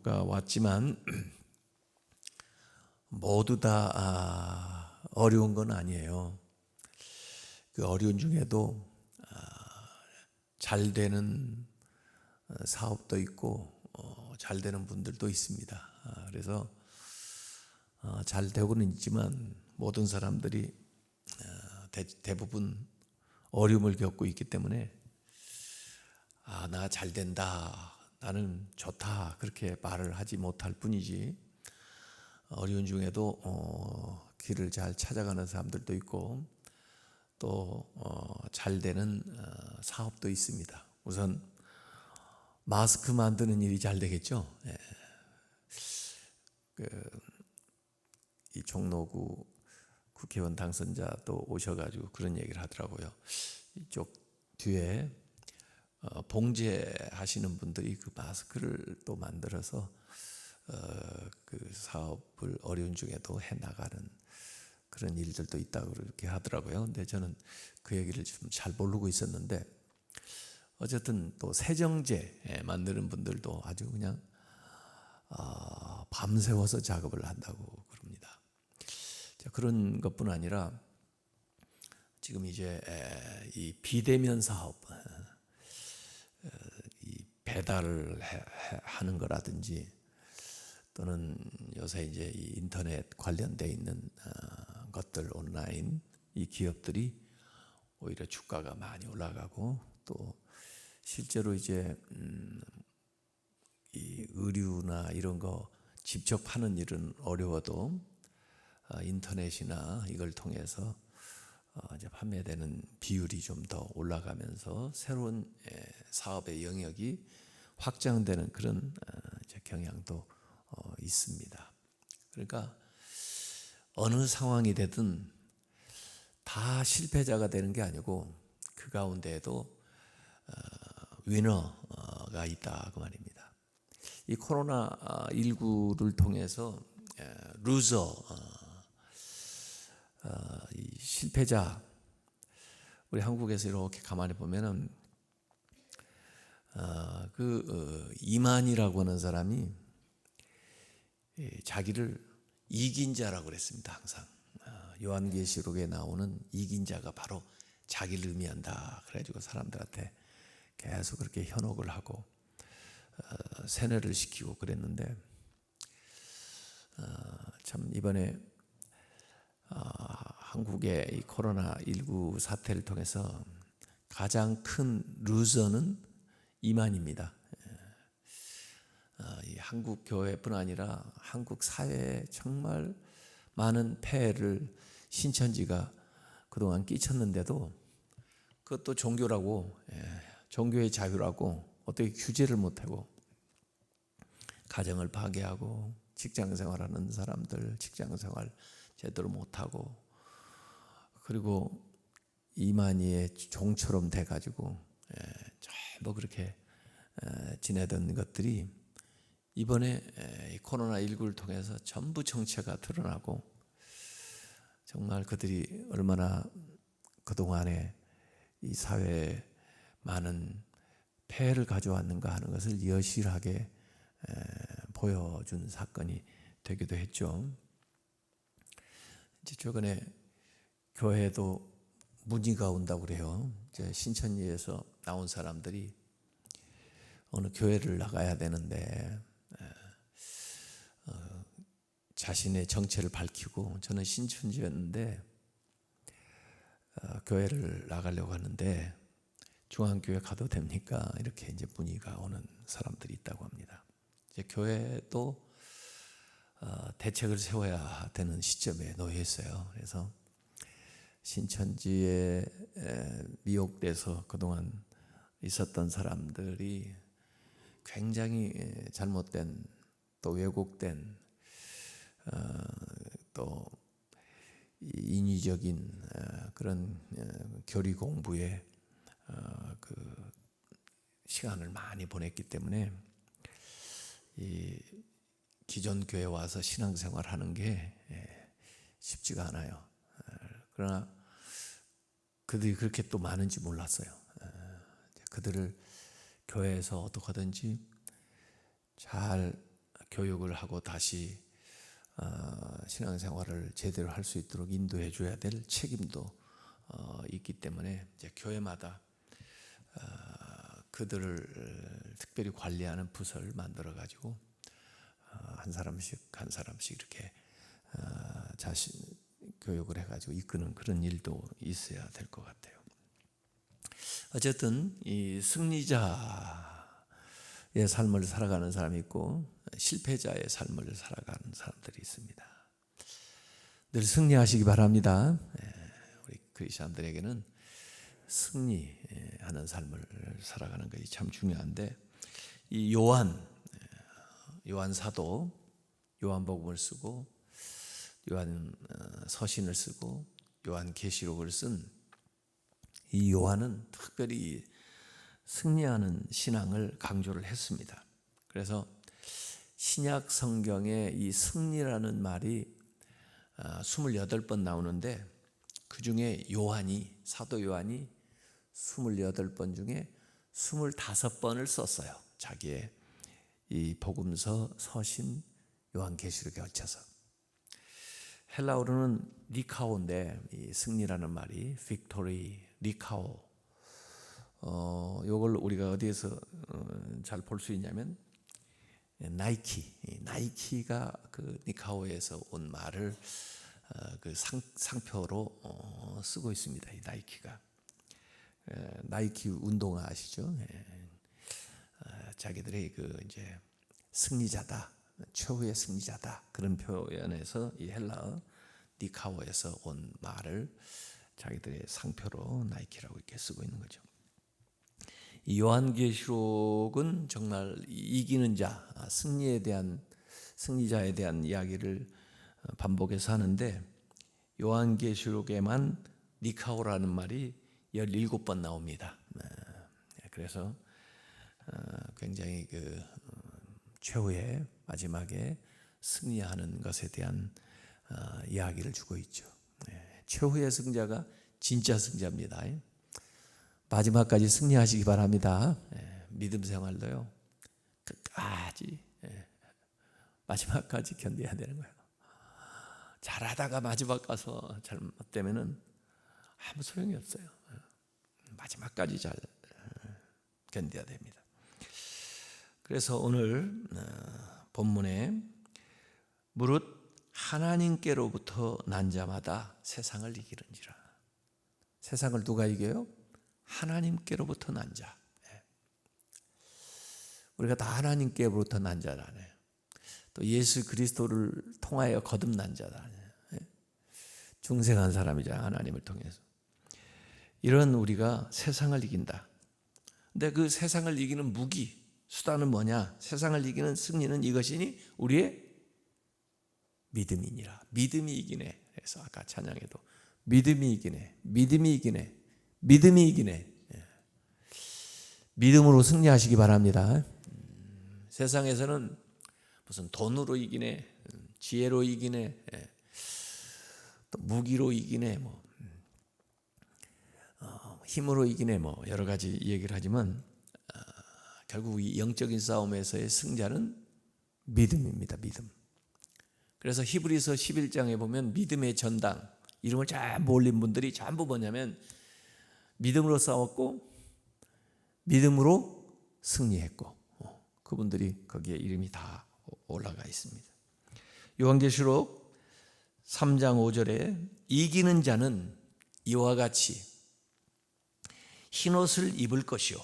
코로나19가 왔지만 모두 다 어려운 건 아니에요. 그 어려운 중에도 잘 되는 사업도 있고 잘 되는 분들도 있습니다. 그래서 잘 되고는 있지만 모든 사람들이 대부분 어려움을 겪고 있기 때문에 나 잘 된다, 나는 좋다 그렇게 말을 하지 못할 뿐이지, 어려운 중에도 길을 잘 찾아가는 사람들도 있고 또 잘 되는 사업도 있습니다. 우선 마스크 만드는 일이 잘 되겠죠. 이 종로구 국회의원 당선자도 오셔가지고 그런 얘기를 하더라고요. 이쪽 뒤에 봉제하시는 분들이 그 마스크를 또 만들어서 그 사업을 어려운 중에도 해 나가는 그런 일들도 있다고 그렇게 하더라고요. 근데 저는 그 얘기를 좀 잘 모르고 있었는데, 어쨌든 또 세정제 만드는 분들도 아주 그냥 밤새워서 작업을 한다고 그럽니다. 자, 그런 것뿐 아니라 지금 이제 이 비대면 사업, 이 배달을 하는 거라든지 또는 요새 이제 이 인터넷 관련돼 있는 것들, 온라인, 이 기업들이 오히려 주가가 많이 올라가고, 또 실제로 이제 이 의류나 이런 거 직접 하는 일은 어려워도 인터넷이나 이걸 통해서 이제 판매되는 비율이 좀 더 올라가면서 새로운 사업의 영역이 확장되는 그런 이제 경향도 있습니다. 그러니까 어느 상황이 되든 다 실패자가 되는 게 아니고 그 가운데에도 위너가 있다 그 말입니다. 이 코로나19를 통해서 루저, 이 실패자, 우리 한국에서 이렇게 가만히 보면은 이만희라고 하는 사람이 자기를 이긴 자라고 그랬습니다. 항상 요한계시록에 나오는 이긴 자가 바로 자기를 의미한다. 그래가지고 사람들한테 계속 그렇게 현혹을 하고 세뇌를 시키고 그랬는데, 참 이번에 한국의 이 코로나19 사태를 통해서 가장 큰 루저는 이만입니다. 이 한국 교회뿐 아니라 한국 사회에 정말 많은 폐해를 신천지가 그동안 끼쳤는데도 그것도 종교라고, 종교의 자유라고 어떻게 규제를 못하고 가정을 파괴하고 직장생활하는 사람들 직장생활 제대로 못하고, 그리고 이만희의 종처럼 돼가지고 전부 그렇게 지내던 것들이 이번에 코로나19를 통해서 전부 정체가 드러나고, 정말 그들이 얼마나 그동안에 이 사회에 많은 폐해를 가져왔는가 하는 것을 여실하게 보여준 사건이 되기도 했죠. 이제 최근에 교회에도 문의가 온다고 그래요. 이제 신천지에서 나온 사람들이 어느 교회를 나가야 되는데 자신의 정체를 밝히고, 저는 신천지였는데 교회를 나가려고 하는데 중앙교회 가도 됩니까? 이렇게 이제 문의가 오는 사람들이 있다고 합니다. 이제 교회도 대책을 세워야 되는 시점에 놓여 있어요. 그래서 신천지에 미혹돼서 그동안 있었던 사람들이 굉장히 잘못된, 또 왜곡된, 또 인위적인 그런 교리 공부에 그 시간을 많이 보냈기 때문에 이 기존 교회 와서 신앙생활하는 게 쉽지가 않아요. 그러나 그들이 그렇게 또 많은지 몰랐어요. 그들을 교회에서 어떻게 하든지 잘 교육을 하고 다시 신앙생활을 제대로 할 수 있도록 인도해 줘야 될 책임도 있기 때문에 이제 교회마다 그들을 특별히 관리하는 부서를 만들어 가지고 한 사람씩 이렇게 자신 교육을 해가지고 이끄는 그런 일도 있어야 될 것 같아요. 어쨌든 이 승리자의 삶을 살아가는 사람이 있고 실패자의 삶을 살아가는 사람들이 있습니다. 늘 승리하시기 바랍니다. 우리 크리스천들에게는 승리하는 삶을 살아가는 것이 참 중요한데, 이 요한 사도 요한복음을 쓰고 요한 서신을 쓰고 요한 계시록을 쓴 이 요한은 특별히 승리하는 신앙을 강조를 했습니다. 그래서 신약 성경에 이 승리라는 말이 28번 나오는데, 그 중에 사도 요한이 28번 중에 25번을 썼어요. 자기의 이 복음서, 서신, 요한계시록에 얹혀서. 헬라어로는 니카오인데 이 승리라는 말이 빅토리, 니카오. 이걸 우리가 어디에서 잘 볼 수 있냐면 나이키가 그 니카오에서 온 말을 그 상표로 쓰고 있습니다. 이 나이키가 나이키 운동화 아시죠? 자기들의 그 이제 승리자다, 최후의 승리자다, 그런 표현에서 이 헬라어 니카오에서 온 말을 자기들의 상표로 나이키라고 이렇게 쓰고 있는 거죠. 이 요한계시록은 정말 이기는 자, 승리자에 대한 이야기를 반복해서 하는데, 요한계시록에만 니카오라는 말이 17번 나옵니다. 그래서 굉장히 그 최후의 마지막에 승리하는 것에 대한 이야기를 주고 있죠. 최후의 승자가 진짜 승자입니다. 마지막까지 승리하시기 바랍니다. 믿음 생활도요, 끝까지 마지막까지 견뎌야 되는 거예요. 잘하다가 마지막 가서 잘못되면은 아무 소용이 없어요. 마지막까지 잘 견뎌야 됩니다. 그래서 오늘 본문에 무릇 하나님께로부터 난 자마다 세상을 이기는지라. 세상을 누가 이겨요? 하나님께로부터 난 자. 우리가 다 하나님께로부터 난 자라네. 또 예수 그리스도를 통하여 거듭난 자다. 중생한 사람이자 하나님을 통해서. 이런 우리가 세상을 이긴다. 근데 그 세상을 이기는 무기, 수단은 뭐냐? 세상을 이기는 승리는 이것이니 우리의 믿음이니라. 믿음이 이기네. 그래서 아까 찬양에도 믿음이 이기네. 믿음이 이기네. 믿음이 이기네. 믿음으로 승리하시기 바랍니다. 세상에서는 무슨 돈으로 이기네, 지혜로 이기네, 또 무기로 이기네, 힘으로 이기네, 여러 가지 얘기를 하지만 결국 이 영적인 싸움에서의 승자는 믿음입니다. 믿음. 그래서 히브리서 11장에 보면 믿음의 전당, 이름을 전부 올린 분들이 전부 뭐냐면 믿음으로 싸웠고 믿음으로 승리했고, 그분들이 거기에 이름이 다 올라가 있습니다. 요한계시록 3장 5절에 이기는 자는 이와 같이 흰옷을 입을 것이요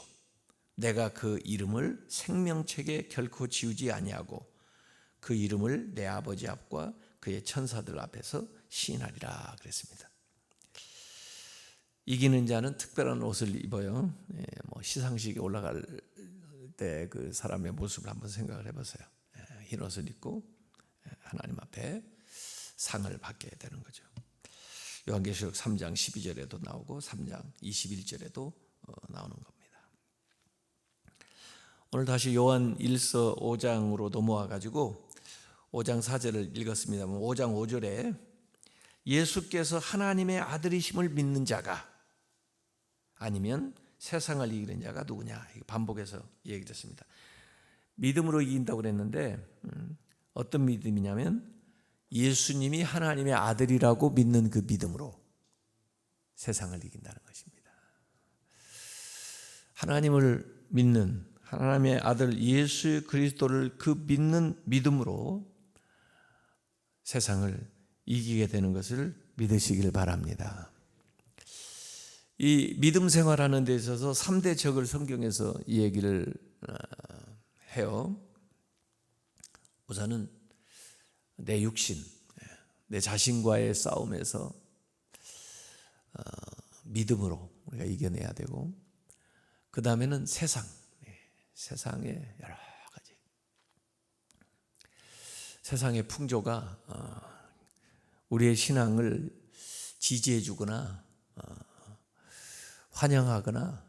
내가 그 이름을 생명책에 결코 지우지 아니하고 그 이름을 내 아버지 앞과 그의 천사들 앞에서 시인하리라 그랬습니다. 이기는 자는 특별한 옷을 입어요. 시상식에 올라갈 때 그 사람의 모습을 한번 생각을 해보세요. 흰 옷을 입고 하나님 앞에 상을 받게 되는 거죠. 요한계시록 3장 12절에도 나오고 3장 21절에도 나오는 겁니다. 오늘 다시 요한 1서 5장으로 넘어와 가지고 5장 4절을 읽었습니다. 5장 5절에 예수께서 하나님의 아들이심을 믿는 자가 아니면 세상을 이기는 자가 누구냐, 반복해서 얘기했습니다. 믿음으로 이긴다고 그랬는데 어떤 믿음이냐면 예수님이 하나님의 아들이라고 믿는 그 믿음으로 세상을 이긴다는 것입니다. 하나님을 믿는 하나님의 아들 예수 그리스도를 그 믿는 믿음으로 세상을 이기게 되는 것을 믿으시길 바랍니다. 이 믿음 생활하는 데 있어서 3대 적을 성경에서 이 얘기를 해요. 우선은 내 육신, 내 자신과의 싸움에서 믿음으로 우리가 이겨내야 되고, 그 다음에는 세상의 여러 가지 세상의 풍조가 우리의 신앙을 지지해 주거나 환영하거나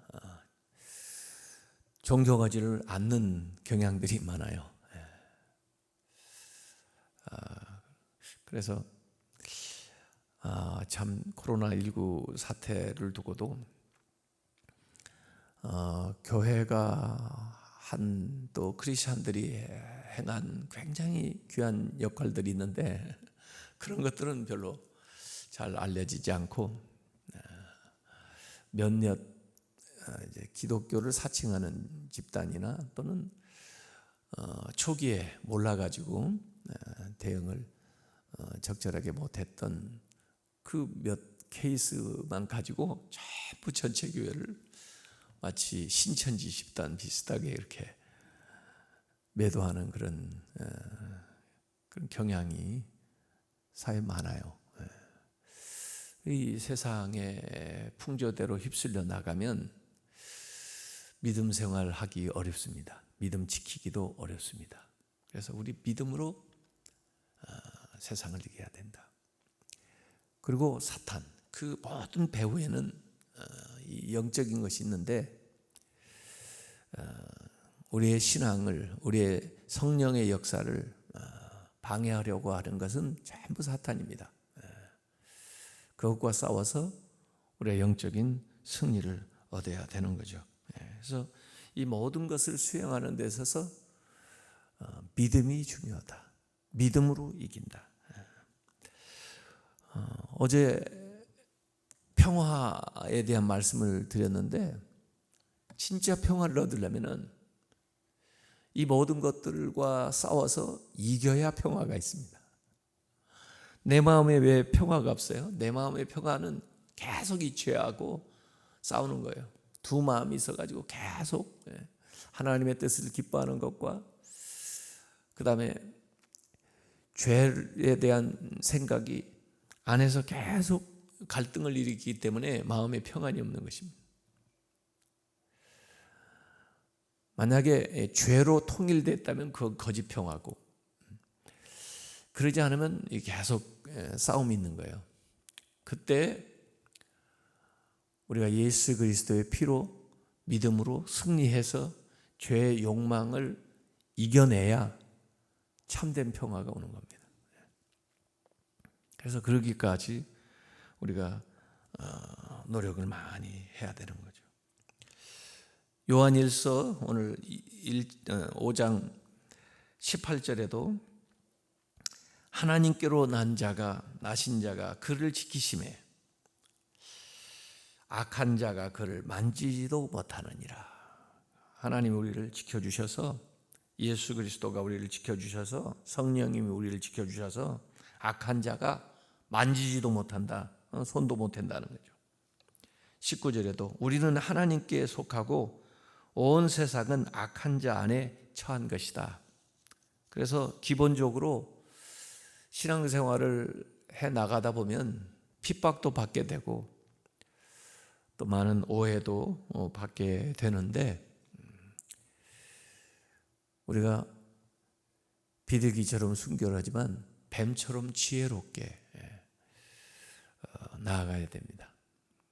존경하지를 않는 경향들이 많아요. 그래서 참 코로나19 사태를 두고도 교회가 한 또 크리스천들이 행한 굉장히 귀한 역할들이 있는데 그런 것들은 별로 잘 알려지지 않고 몇몇 이제 기독교를 사칭하는 집단이나 또는 초기에 몰라가지고 대응을 적절하게 못했던 그 몇 케이스만 가지고 전부 전체 교회를 마치 신천지 집단 비슷하게 이렇게 매도하는 그런 경향이 사회에 많아요. 이 세상의 풍조대로 휩쓸려 나가면 믿음 생활하기 어렵습니다. 믿음 지키기도 어렵습니다. 그래서 우리 믿음으로 세상을 이겨야 된다. 그리고 사탄, 그 모든 배후에는 이 영적인 것이 있는데 우리의 신앙을, 우리의 성령의 역사를 방해하려고 하는 것은 전부 사탄입니다. 그것과 싸워서 우리의 영적인 승리를 얻어야 되는 거죠. 그래서 이 모든 것을 수행하는 데 있어서 믿음이 중요하다. 믿음으로 이긴다. 어제 평화에 대한 말씀을 드렸는데 진짜 평화를 얻으려면 이 모든 것들과 싸워서 이겨야 평화가 있습니다. 내 마음에 왜 평화가 없어요? 내 마음의 평화는 계속 이 죄하고 싸우는 거예요. 두 마음이 있어가지고 계속 하나님의 뜻을 기뻐하는 것과 그 다음에 죄에 대한 생각이 안에서 계속 갈등을 일으키기 때문에 마음에 평안이 없는 것입니다. 만약에 죄로 통일됐다면 그건 거짓 평화고, 그러지 않으면 계속 싸움이 있는 거예요. 그때 우리가 예수 그리스도의 피로 믿음으로 승리해서 죄의 욕망을 이겨내야 참된 평화가 오는 겁니다. 그래서 그러기까지 우리가 노력을 많이 해야 되는 거죠. 요한일서 오늘 5장 18절에도 하나님께로 나신 자가 그를 지키심에 악한 자가 그를 만지지도 못하느니라. 하나님이 우리를 지켜주셔서, 예수 그리스도가 우리를 지켜주셔서, 성령님이 우리를 지켜주셔서 악한 자가 만지지도 못한다. 손도 못 댄다는 거죠. 19절에도 우리는 하나님께 속하고 온 세상은 악한 자 안에 처한 것이다. 그래서 기본적으로 신앙생활을 해 나가다 보면 핍박도 받게 되고 또 많은 오해도 받게 되는데, 우리가 비둘기처럼 순결하지만 뱀처럼 지혜롭게 나아가야 됩니다.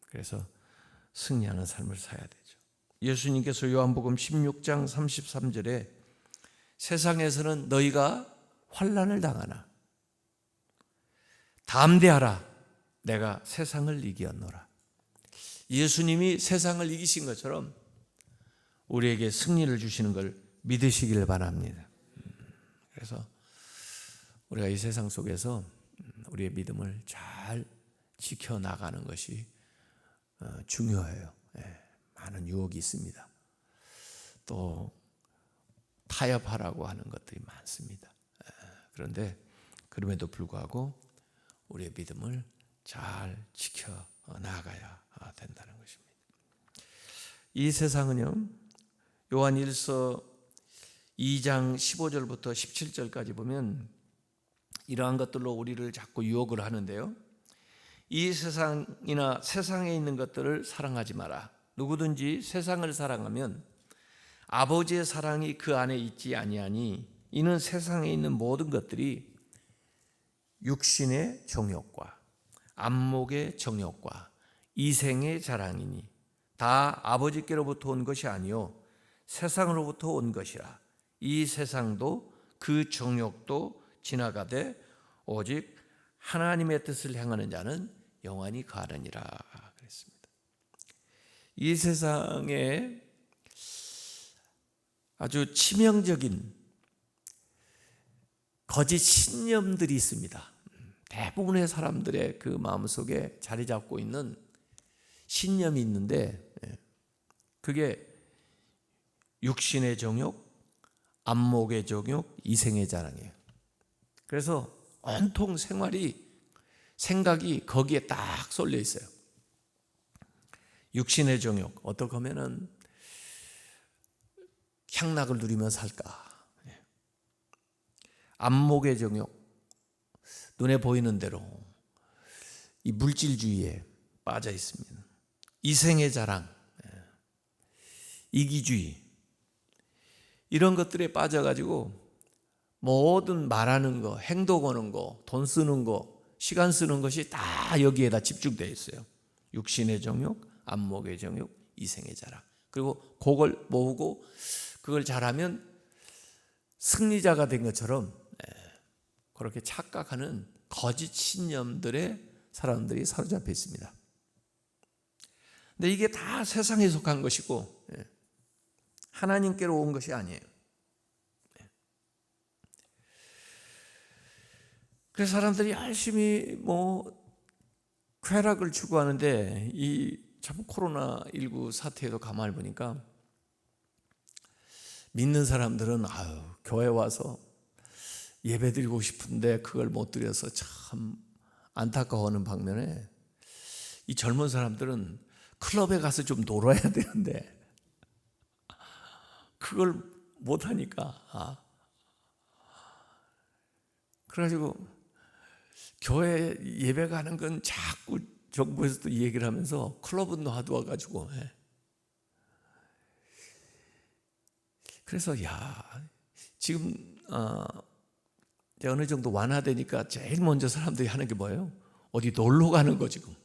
그래서 승리하는 삶을 살아야 되죠. 예수님께서 요한복음 16장 33절에 세상에서는 너희가 환난을 당하나 담대하라, 내가 세상을 이기었노라. 예수님이 세상을 이기신 것처럼 우리에게 승리를 주시는 걸 믿으시길 바랍니다. 그래서 우리가 이 세상 속에서 우리의 믿음을 잘 지켜나가는 것이 중요해요. 많은 유혹이 있습니다. 또 타협하라고 하는 것들이 많습니다. 그런데 그럼에도 불구하고 우리의 믿음을 잘 지켜나가야 된다는 것입니다. 이 세상은요, 요한 1서 2장 15절부터 17절까지 보면 이러한 것들로 우리를 자꾸 유혹을 하는데요, 이 세상이나 세상에 있는 것들을 사랑하지 마라. 누구든지 세상을 사랑하면 아버지의 사랑이 그 안에 있지 아니하니 이는 세상에 있는 모든 것들이 육신의 정욕과 안목의 정욕과 이생의 자랑이니 다 아버지께로부터 온 것이 아니요 세상으로부터 온 것이라. 이 세상도 그 정욕도 지나가되 오직 하나님의 뜻을 행하는 자는 영원히 가느니라 그랬습니다. 이 세상에 아주 치명적인 거짓 신념들이 있습니다. 대부분의 사람들의 그 마음속에 자리 잡고 있는 신념이 있는데, 그게 육신의 정욕, 안목의 정욕, 이생의 자랑이에요. 그래서 온통 생각이 거기에 딱 쏠려 있어요. 육신의 정욕, 어떻게 하면은 향락을 누리며 살까? 안목의 정욕, 눈에 보이는 대로 이 물질주의에 빠져 있습니다. 이생의 자랑, 이기주의, 이런 것들에 빠져가지고 모든 말하는 거, 행동하는 거, 돈 쓰는 거, 시간 쓰는 것이 다 여기에다 집중되어 있어요. 육신의 정욕, 안목의 정욕, 이생의 자랑. 그리고 그걸 모으고 그걸 잘하면 승리자가 된 것처럼 그렇게 착각하는 거짓 신념들에 사람들이 사로잡혀 있습니다. 근데 이게 다 세상에 속한 것이고 하나님께로 온 것이 아니에요. 그래서 사람들이 열심히 쾌락을 추구하는데 이 참 코로나19 사태에도 가만히 보니까 믿는 사람들은 교회 와서 예배 드리고 싶은데 그걸 못 드려서 참 안타까워하는 반면에 이 젊은 사람들은 클럽에 가서 좀 놀아야 되는데 그걸 못하니까 그래가지고 교회 예배 가는 건 자꾸 정부에서도 얘기를 하면서 클럽은 놔두어가지고 그래서 지금 어느 정도 완화되니까 제일 먼저 사람들이 하는 게 뭐예요? 어디 놀러 가는 거 지금.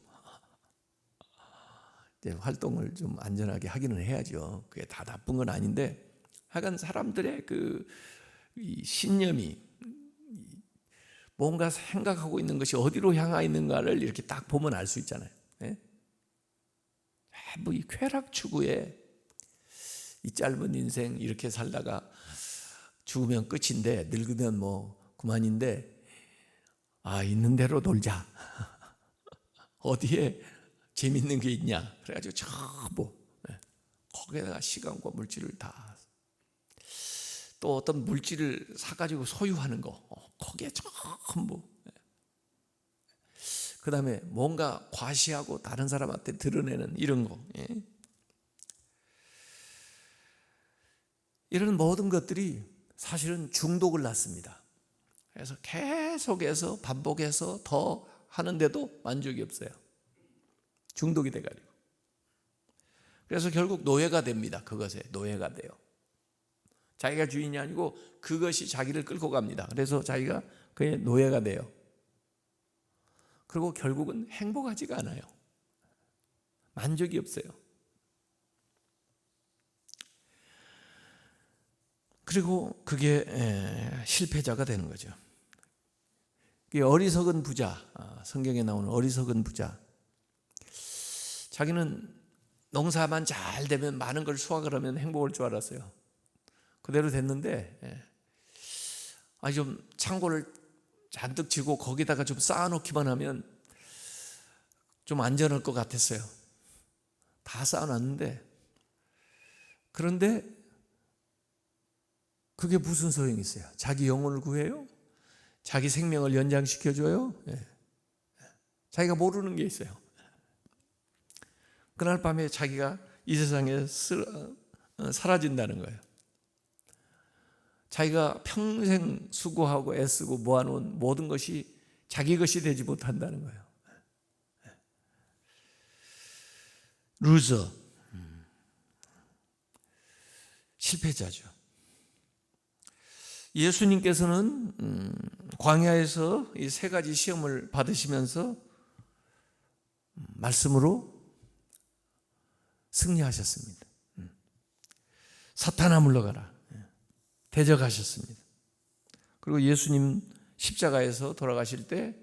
활동을 좀 안전하게 하기는 해야죠. 그게 다 나쁜 건 아닌데 하여간 사람들의 이 신념이 뭔가 생각하고 있는 것이 어디로 향하 있는가를 이렇게 딱 보면 알 수 있잖아요. 이 쾌락 추구에 이 짧은 인생 이렇게 살다가 죽으면 끝인데 늙으면 그만인데 있는 대로 놀자. 어디에 재밌는 게 있냐? 그래가지고 전부 거기에다가 시간과 물질을 다. 또 어떤 물질을 사가지고 소유하는 거 거기에 전부. 그 다음에 뭔가 과시하고 다른 사람한테 드러내는 이런 거. 이런 모든 것들이 사실은 중독을 낳습니다. 그래서 계속해서 반복해서 더 하는데도 만족이 없어요. 중독이 돼가지고. 그래서 결국 노예가 됩니다. 그것에 노예가 돼요. 자기가 주인이 아니고 그것이 자기를 끌고 갑니다. 그래서 자기가 그의 노예가 돼요. 그리고 결국은 행복하지가 않아요. 만족이 없어요. 그리고 그게 실패자가 되는 거죠. 어리석은 부자, 성경에 나오는 어리석은 부자. 자기는 농사만 잘 되면 많은 걸 수확을 하면 행복할 줄 알았어요. 그대로 됐는데 좀 창고를 잔뜩 지고 거기다가 좀 쌓아놓기만 하면 좀 안전할 것 같았어요. 다 쌓아놨는데, 그런데 그게 무슨 소용이 있어요? 자기 영혼을 구해요? 자기 생명을 연장시켜줘요? 자기가 모르는 게 있어요. 그날 밤에 자기가 이 세상에 사라진다는 거예요. 자기가 평생 수고하고 애쓰고 모아놓은 모든 것이 자기 것이 되지 못한다는 거예요. 루저, 실패자죠. 예수님께서는 광야에서 이 세 가지 시험을 받으시면서 말씀으로 승리하셨습니다. 사탄아 물러가라, 대적하셨습니다. 그리고 예수님 십자가에서 돌아가실 때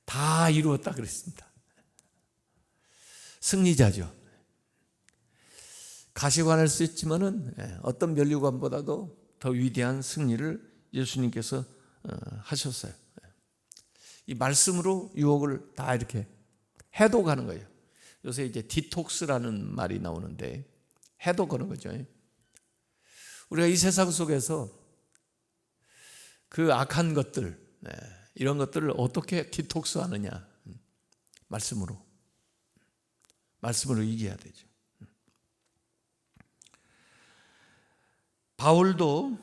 다 이루었다 그랬습니다. 승리자죠. 가시관할 수 있지만은 어떤 면류관보다도 더 위대한 승리를 예수님께서 하셨어요. 이 말씀으로 유혹을 다 이렇게 해독하는 거예요. 요새 이제 디톡스라는 말이 나오는데 해독하는 거죠. 우리가 이 세상 속에서 그 악한 것들, 이런 것들을 어떻게 디톡스 하느냐? 말씀으로 이겨야 되죠. 바울도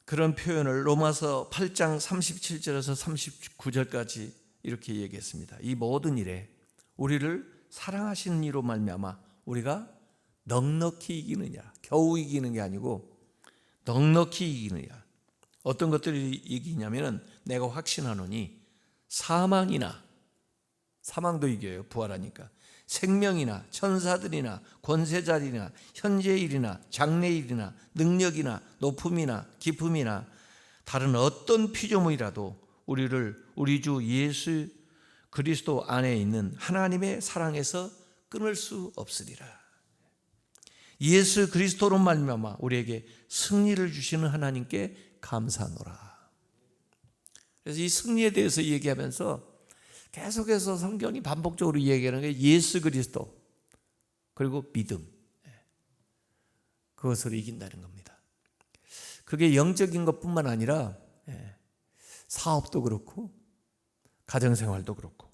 그런 표현을 로마서 8장 37절에서 39절까지 이렇게 얘기했습니다. 이 모든 일에 우리를 사랑하시는 이로 말미암아 우리가 넉넉히 이기느냐, 겨우 이기는 게 아니고 넉넉히 이기느냐. 어떤 것들이 이기냐면은 내가 확신하노니 사망도 이겨요. 부활하니까. 생명이나 천사들이나 권세자들이나 현재일이나 장래일이나 능력이나 높음이나 깊음이나 다른 어떤 피조물이라도 우리를 우리 주 예수 그리스도 안에 있는 하나님의 사랑에서 끊을 수 없으리라. 예수 그리스도로 말미암아 우리에게 승리를 주시는 하나님께 감사하노라. 그래서 이 승리에 대해서 얘기하면서 계속해서 성경이 반복적으로 얘기하는 게 예수 그리스도 그리고 믿음, 그것으로 이긴다는 겁니다. 그게 영적인 것뿐만 아니라 사업도 그렇고 가정생활도 그렇고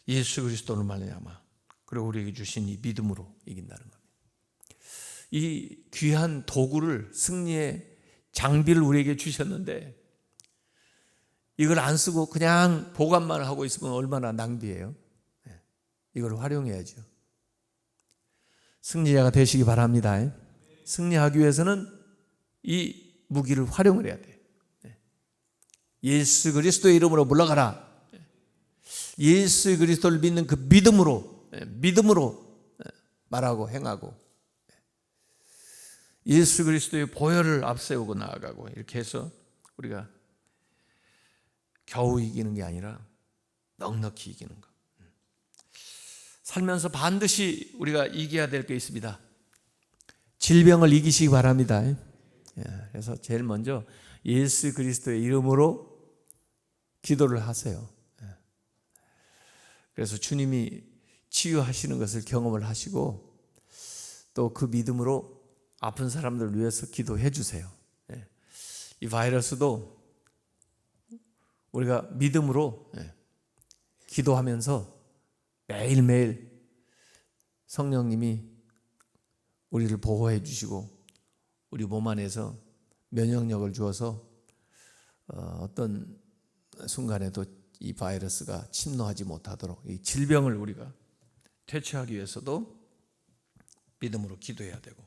예수 그리스도를 말미암아 그리고 우리에게 주신 이 믿음으로 이긴다는 겁니다. 이 귀한 도구를, 승리의 장비를 우리에게 주셨는데 이걸 안 쓰고 그냥 보관만 하고 있으면 얼마나 낭비예요. 이걸 활용해야죠. 승리자가 되시기 바랍니다. 승리하기 위해서는 이 무기를 활용을 해야 돼요. 예수 그리스도의 이름으로 물러가라. 예수 그리스도를 믿는 그 믿음으로 말하고 행하고 예수 그리스도의 보혈을 앞세우고 나아가고 이렇게 해서 우리가 겨우 이기는 게 아니라 넉넉히 이기는 것. 살면서 반드시 우리가 이겨야 될 게 있습니다. 질병을 이기시기 바랍니다. 그래서 제일 먼저 예수 그리스도의 이름으로 기도를 하세요. 그래서 주님이 치유하시는 것을 경험을 하시고 또 그 믿음으로 아픈 사람들을 위해서 기도해 주세요. 이 바이러스도 우리가 믿음으로 기도하면서 매일매일 성령님이 우리를 보호해 주시고 우리 몸 안에서 면역력을 주어서 어떤 순간에도 이 바이러스가 침노하지 못하도록 이 질병을 우리가 퇴치하기 위해서도 믿음으로 기도해야 되고,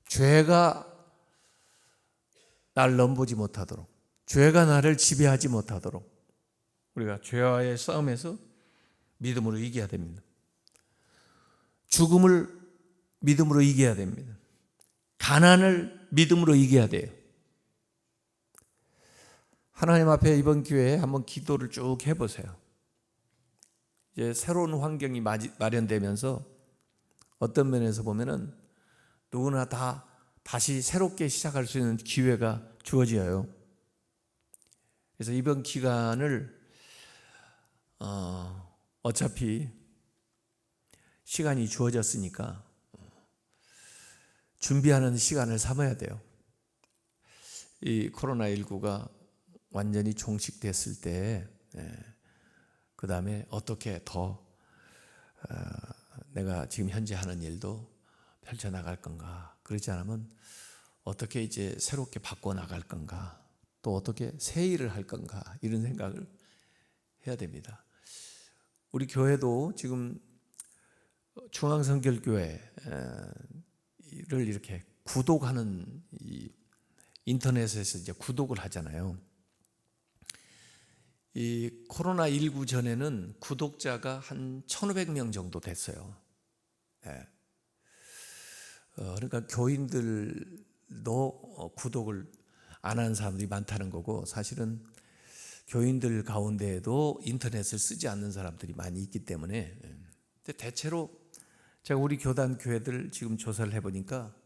죄가 날 넘보지 못하도록, 죄가 나를 지배하지 못하도록 우리가 죄와의 싸움에서 믿음으로 이겨야 됩니다. 죽음을 믿음으로 이겨야 됩니다. 가난을 믿음으로 이겨야 돼요. 하나님 앞에 이번 기회에 한번 기도를 쭉 해보세요. 이제 새로운 환경이 마련되면서 어떤 면에서 보면은 누구나 다 다시 새롭게 시작할 수 있는 기회가 주어져요. 그래서 이번 기간을 어차피 시간이 주어졌으니까 준비하는 시간을 삼아야 돼요. 이 코로나19가 완전히 종식됐을 때 그 다음에 어떻게 더 내가 지금 현재 하는 일도 펼쳐나갈 건가, 그렇지 않으면 어떻게 이제 새롭게 바꿔나갈 건가, 또 어떻게 새 일을 할 건가, 이런 생각을 해야 됩니다. 우리 교회도 지금 중앙성결교회를 이렇게 구독하는, 이 인터넷에서 이제 구독을 하잖아요. 이 코로나19 전에는 구독자가 한 1,500명 정도 됐어요. 그러니까 교인들도 구독을 안 하는 사람들이 많다는 거고, 사실은 교인들 가운데에도 인터넷을 쓰지 않는 사람들이 많이 있기 때문에, 근데 대체로 제가 우리 교단 교회들 지금 조사를 해보니까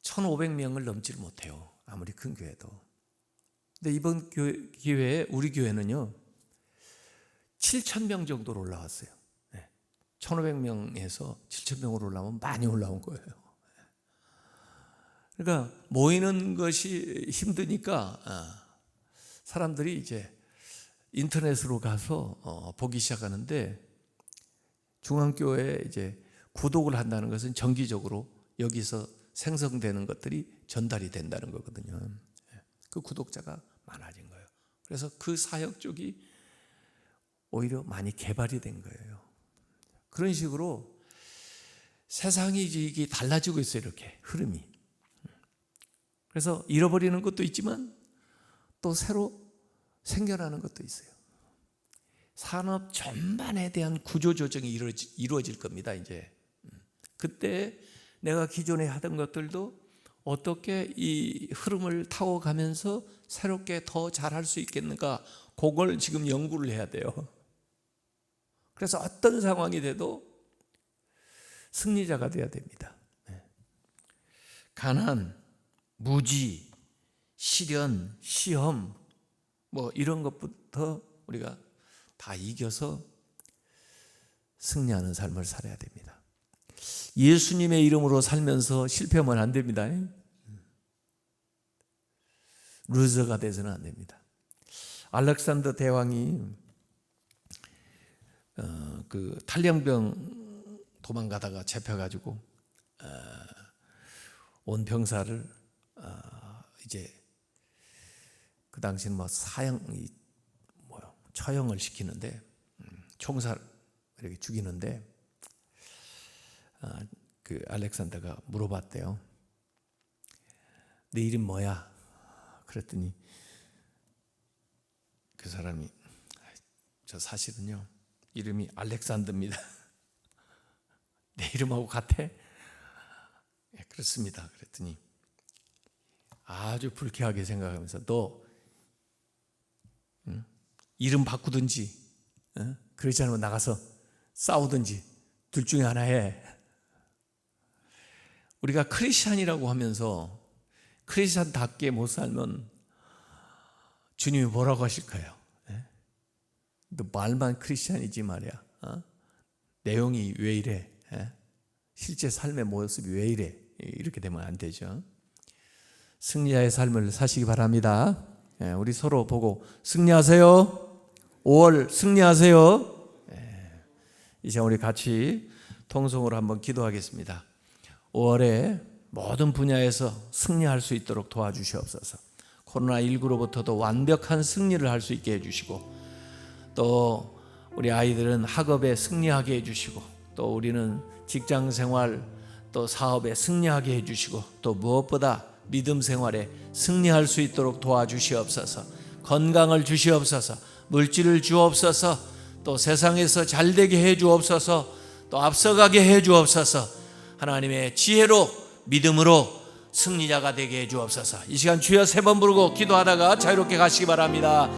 1,500명을 넘지를 못해요. 아무리 큰 교회도. 근데 이번 기회에 우리 교회는요 7,000명 정도로 올라왔어요. 1,500명에서 7,000명으로 올라오면 많이 올라온 거예요. 그러니까 모이는 것이 힘드니까 사람들이 이제 인터넷으로 가서 보기 시작하는데, 중앙교회에 이제 구독을 한다는 것은 정기적으로 여기서 생성되는 것들이 전달이 된다는 거거든요. 그 구독자가 많아진 거예요. 그래서 그 사역 쪽이 오히려 많이 개발이 된 거예요. 그런 식으로 세상이 이게 달라지고 있어요. 이렇게 흐름이. 그래서 잃어버리는 것도 있지만 또 새로 생겨나는 것도 있어요. 산업 전반에 대한 구조조정이 이루어질 겁니다. 이제 그때 내가 기존에 하던 것들도 어떻게 이 흐름을 타고 가면서 새롭게 더 잘할 수 있겠는가, 그걸 지금 연구를 해야 돼요. 그래서 어떤 상황이 돼도 승리자가 돼야 됩니다. 가난, 무지, 시련, 시험, 뭐 이런 것부터 우리가 다 이겨서 승리하는 삶을 살아야 됩니다. 예수님의 이름으로 살면서 실패하면 안 됩니다. 루저가 돼서는 안 됩니다. 알렉산더 대왕이 그 탈영병 도망가다가 잡혀가지고 온 병사를 이제 그 당시는 뭐 처형을 시키는데, 총살 이렇게 죽이는데, 그 알렉산더가 물어봤대요. 내 이름 뭐야? 그랬더니 그 사람이, 저 사실은요 이름이 알렉산더입니다. 내 이름하고 같아? 네, 그렇습니다. 그랬더니 아주 불쾌하게 생각하면서, 너 이름 바꾸든지 그렇지 않으면 나가서 싸우든지 둘 중에 하나 해. 우리가 크리스찬이라고 하면서 크리스찬답게 못 살면 주님이 뭐라고 하실까요? 너 말만 크리스찬이지 말이야. 내용이 왜 이래? 실제 삶의 모습이 왜 이래? 이렇게 되면 안 되죠. 승리자의 삶을 사시기 바랍니다. 우리 서로 보고 승리하세요. 5월 승리하세요. 이제 우리 같이 통성으로 한번 기도하겠습니다. 5월에 모든 분야에서 승리할 수 있도록 도와주시옵소서. 코로나19로부터도 완벽한 승리를 할 수 있게 해주시고, 또 우리 아이들은 학업에 승리하게 해주시고, 또 우리는 직장생활 또 사업에 승리하게 해주시고, 또 무엇보다 믿음 생활에 승리할 수 있도록 도와주시옵소서. 건강을 주시옵소서. 물질을 주옵소서. 또 세상에서 잘되게 해주옵소서. 또 앞서가게 해주옵소서. 하나님의 지혜로 믿음으로 승리자가 되게 해주옵소서. 이 시간 주여 3번 부르고 기도하다가 자유롭게 가시기 바랍니다.